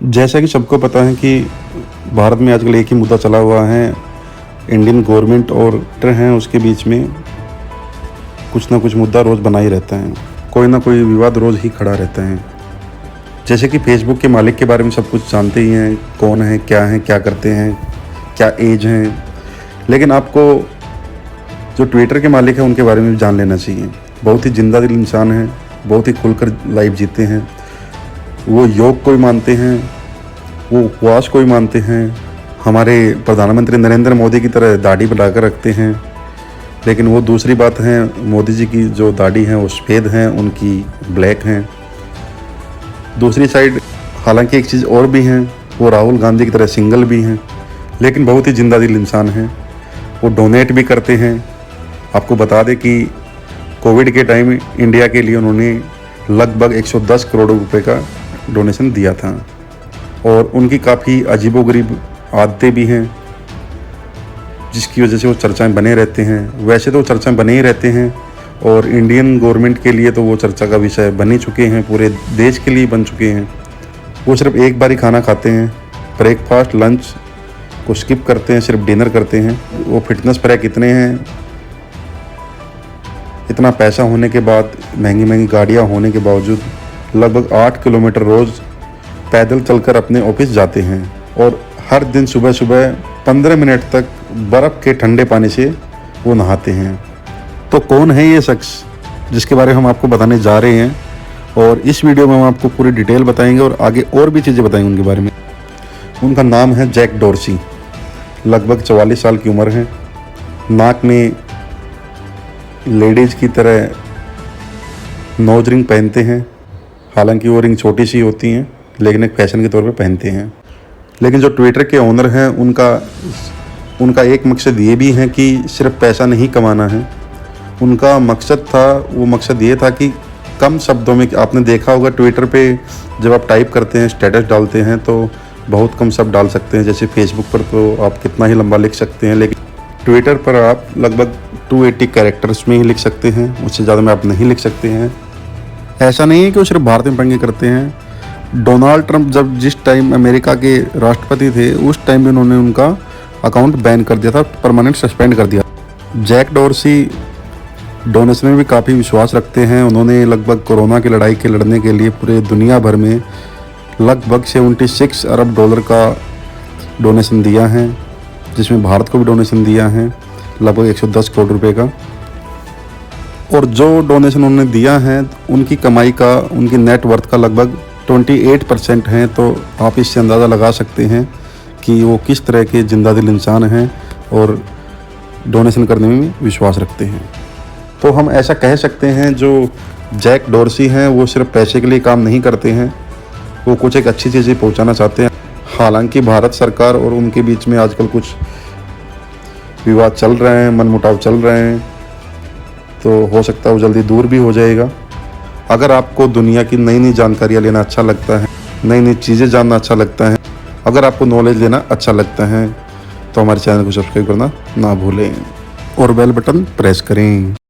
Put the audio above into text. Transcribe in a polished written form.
जैसा कि सबको पता है कि भारत में आजकल एक ही मुद्दा चला हुआ है। इंडियन गवर्नमेंट और ट्विटर हैं, उसके बीच में कुछ ना कुछ मुद्दा रोज़ बना ही रहता है। कोई ना कोई विवाद रोज़ ही खड़ा रहता है। जैसे कि फेसबुक के मालिक के बारे में सब कुछ जानते ही हैं, कौन है, क्या करते हैं, क्या एज हैं। लेकिन आपको जो ट्विटर के मालिक हैं उनके बारे में भी जान लेना चाहिए। बहुत ही जिंदा दिल इंसान हैं, बहुत ही खुलकर लाइफ जीते हैं। वो योग को भी मानते हैं, वो उपवास को भी मानते हैं। हमारे प्रधानमंत्री नरेंद्र मोदी की तरह दाढ़ी बनाकर रखते हैं। लेकिन वो दूसरी बात है, मोदी जी की जो दाढ़ी है वो सफ़ेद हैं, उनकी ब्लैक हैं। दूसरी साइड हालांकि एक चीज़ और भी है, वो राहुल गांधी की तरह सिंगल भी हैं। लेकिन बहुत ही जिंदा दिल इंसान हैं। वो डोनेट भी करते हैं। आपको बता दें कि कोविड के टाइम इंडिया के लिए उन्होंने लगभग 110 करोड़ रुपए का डोनेशन दिया था। और उनकी काफ़ी अजीबोगरीब आदतें भी हैं, जिसकी वजह से वो चर्चाएं बने रहते हैं। वैसे तो चर्चाएं बने ही रहते हैं, और इंडियन गवर्नमेंट के लिए तो वो चर्चा का विषय बन ही चुके हैं, पूरे देश के लिए बन चुके हैं। वो सिर्फ एक बार ही खाना खाते हैं, ब्रेकफास्ट लंच को स्किप करते हैं, सिर्फ डिनर करते हैं। वो फिटनेस फ्रैक इतने हैं, इतना पैसा होने के बाद, महंगी महंगी गाड़ियाँ होने के बावजूद लगभग 8 किलोमीटर रोज़ पैदल चलकर अपने ऑफिस जाते हैं। और हर दिन सुबह सुबह 15 मिनट तक बर्फ़ के ठंडे पानी से वो नहाते हैं। तो कौन है ये शख्स जिसके बारे में हम आपको बताने जा रहे हैं, और इस वीडियो में हम आपको पूरी डिटेल बताएंगे और आगे और भी चीज़ें बताएंगे उनके बारे में। उनका नाम है जैक डोर्सी। लगभग 44 साल की उम्र है। नाक में लेडीज़ की तरह नोज रिंग पहनते हैं। हालांकि वो रिंग छोटी सी होती हैं, लेकिन एक फैशन के तौर पे पहनते हैं। लेकिन जो ट्विटर के ओनर हैं उनका एक मकसद ये भी है कि सिर्फ पैसा नहीं कमाना है। उनका मकसद था, वो मकसद ये था कि कम शब्दों में, आपने देखा होगा ट्विटर पे जब आप टाइप करते हैं, स्टेटस डालते हैं तो बहुत कम शब्द डाल सकते हैं। जैसे फेसबुक पर तो आप कितना ही लंबा लिख सकते हैं, लेकिन ट्विटर पर आप लगभग 280 कैरेक्टर्स में ही लिख सकते हैं, उससे ज़्यादा में आप नहीं लिख सकते हैं। ऐसा नहीं है कि वो सिर्फ भारत में पंगे करते हैं। डोनाल्ड ट्रंप जब जिस टाइम अमेरिका के राष्ट्रपति थे, उस टाइम भी उन्होंने उनका अकाउंट बैन कर दिया था, परमानेंट सस्पेंड कर दिया। जैक डोर्सी डोनेशन में भी काफ़ी विश्वास रखते हैं। उन्होंने लगभग कोरोना की लड़ाई के लड़ने के लिए पूरे दुनिया भर में लगभग 76 अरब डॉलर का डोनेशन दिया है, जिसमें भारत को भी डोनेशन दिया है लगभग 110 करोड़ रुपए का। और जो डोनेशन उन्होंने दिया है, उनकी कमाई का, उनकी नेट वर्थ का लगभग 28% है। तो आप इससे अंदाज़ा लगा सकते हैं कि वो किस तरह के जिंदा दिल इंसान हैं और डोनेशन करने में विश्वास रखते हैं। तो हम ऐसा कह सकते हैं, जो जैक डोर्सी हैं वो सिर्फ पैसे के लिए काम नहीं करते हैं, वो कुछ एक अच्छी चीज़ें पहुंचाना चाहते हैं। हालांकि भारत सरकार और उनके बीच में आजकल कुछ विवाद चल रहे हैं, मनमुटाव चल रहे हैं, तो हो सकता है वो जल्दी दूर भी हो जाएगा। अगर आपको दुनिया की नई नई जानकारियाँ लेना अच्छा लगता है, नई नई चीज़ें जानना अच्छा लगता है, अगर आपको नॉलेज लेना अच्छा लगता है, तो हमारे चैनल को सब्सक्राइब करना ना भूलें और बेल बटन प्रेस करें।